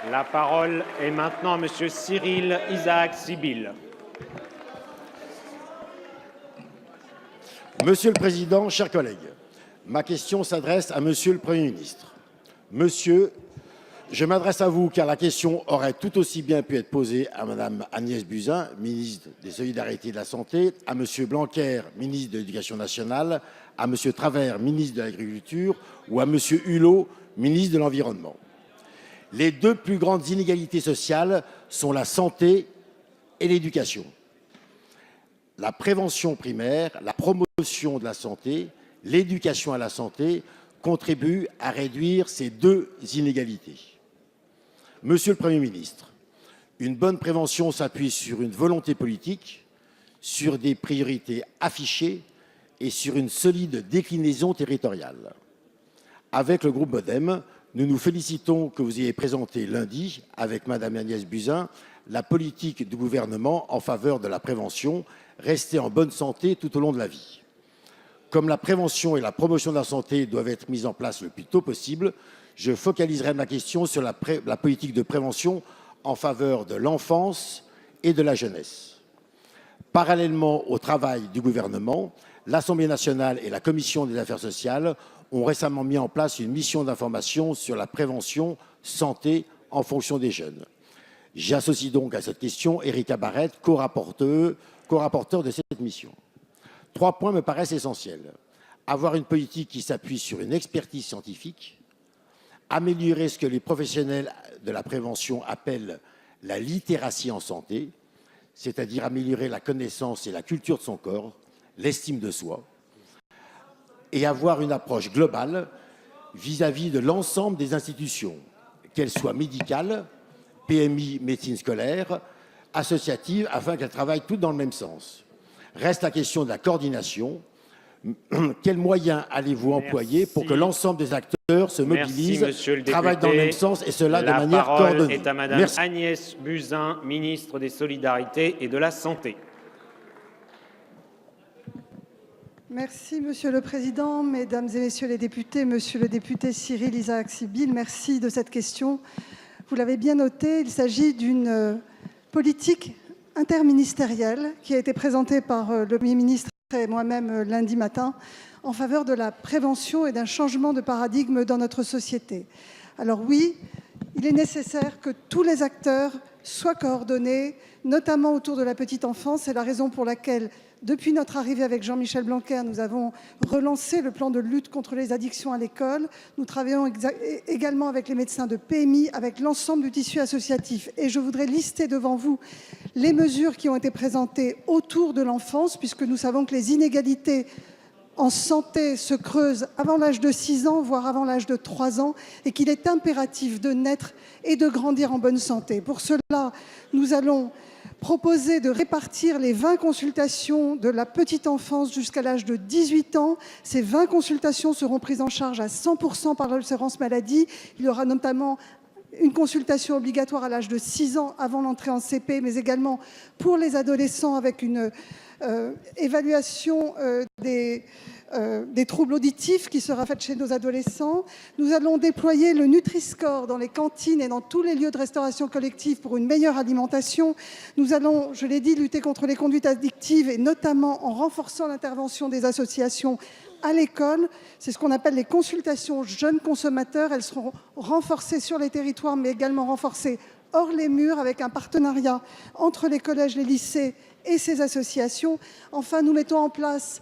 La parole est maintenant à Monsieur Cyril Isaac Sibylle. Monsieur le Président, chers collègues, ma question s'adresse à Monsieur le Premier ministre. Monsieur, je m'adresse à vous car la question aurait tout aussi bien pu être posée à Madame Agnès Buzyn, ministre des Solidarités et de la Santé, à Monsieur Blanquer, ministre de l'Éducation nationale, à Monsieur Travert, ministre de l'Agriculture, ou à Monsieur Hulot, ministre de l'Environnement. Les deux plus grandes inégalités sociales sont la santé et l'éducation. La prévention primaire, la promotion de la santé, l'éducation à la santé contribuent à réduire ces deux inégalités. Monsieur le Premier ministre, une bonne prévention s'appuie sur une volonté politique, sur des priorités affichées et sur une solide déclinaison territoriale. Avec le groupe Modem, nous nous félicitons que vous ayez présenté lundi, avec Madame Agnès Buzyn, la politique du gouvernement en faveur de la prévention, rester en bonne santé tout au long de la vie. Comme la prévention et la promotion de la santé doivent être mises en place le plus tôt possible, je focaliserai ma question sur la politique de prévention en faveur de l'enfance et de la jeunesse. Parallèlement au travail du gouvernement, l'Assemblée nationale et la Commission des affaires sociales ont récemment mis en place une mission d'information sur la prévention santé en fonction des jeunes. J'associe donc à cette question Erika Barrette, co-rapporteur de cette mission. 3 points me paraissent essentiels. Avoir une politique qui s'appuie sur une expertise scientifique, améliorer ce que les professionnels de la prévention appellent la littératie en santé, c'est-à-dire améliorer la connaissance et la culture de son corps, l'estime de soi, et avoir une approche globale vis-à-vis de l'ensemble des institutions, qu'elles soient médicales, PMI, médecine scolaire, associatives, afin qu'elles travaillent toutes dans le même sens. Reste la question de la coordination. Quels moyens allez-vous employer pour que l'ensemble des acteurs se mobilisent, travaillent dans le même sens et cela de manière coordonnée? La parole est à Madame Agnès Buzyn, ministre des Solidarités et de la Santé. Merci, Monsieur le Président, Mesdames et Messieurs les députés, Monsieur le député Cyril Isaac Sibylle, merci de cette question. Vous l'avez bien noté, il s'agit d'une politique interministérielle qui a été présentée par le Premier ministre et moi-même lundi matin en faveur de la prévention et d'un changement de paradigme dans notre société. Alors oui, il est nécessaire que tous les acteurs soient coordonnés, notamment autour de la petite enfance. C'est la raison pour laquelle, depuis notre arrivée avec Jean-Michel Blanquer, nous avons relancé le plan de lutte contre les addictions à l'école. Nous travaillons également avec les médecins de PMI, avec l'ensemble du tissu associatif. Et je voudrais lister devant vous les mesures qui ont été présentées autour de l'enfance, puisque nous savons que les inégalités en santé se creusent avant l'âge de 6 ans, voire avant l'âge de 3 ans, et qu'il est impératif de naître et de grandir en bonne santé. Pour cela, nous allons proposer de répartir les 20 consultations de la petite enfance jusqu'à l'âge de 18 ans. Ces 20 consultations seront prises en charge à 100% par l'assurance maladie. Il y aura notamment une consultation obligatoire à l'âge de 6 ans avant l'entrée en CP, mais également pour les adolescents avec une évaluation des troubles auditifs qui sera faite chez nos adolescents. Nous allons déployer le Nutri-Score dans les cantines et dans tous les lieux de restauration collective pour une meilleure alimentation. Nous allons, je l'ai dit, lutter contre les conduites addictives et notamment en renforçant l'intervention des associations à l'école. C'est ce qu'on appelle les consultations jeunes consommateurs. Elles seront renforcées sur les territoires, mais également renforcées hors les murs avec un partenariat entre les collèges, les lycées et ces associations. Enfin, nous mettons en place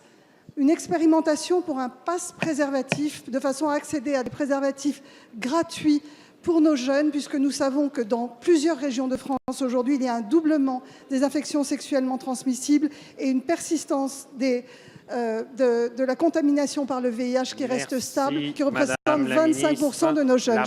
une expérimentation pour un pass préservatif, de façon à accéder à des préservatifs gratuits pour nos jeunes, puisque nous savons que dans plusieurs régions de France, aujourd'hui, il y a un doublement des infections sexuellement transmissibles et une persistance de la contamination par le VIH qui reste stable, qui représente 25% de nos jeunes.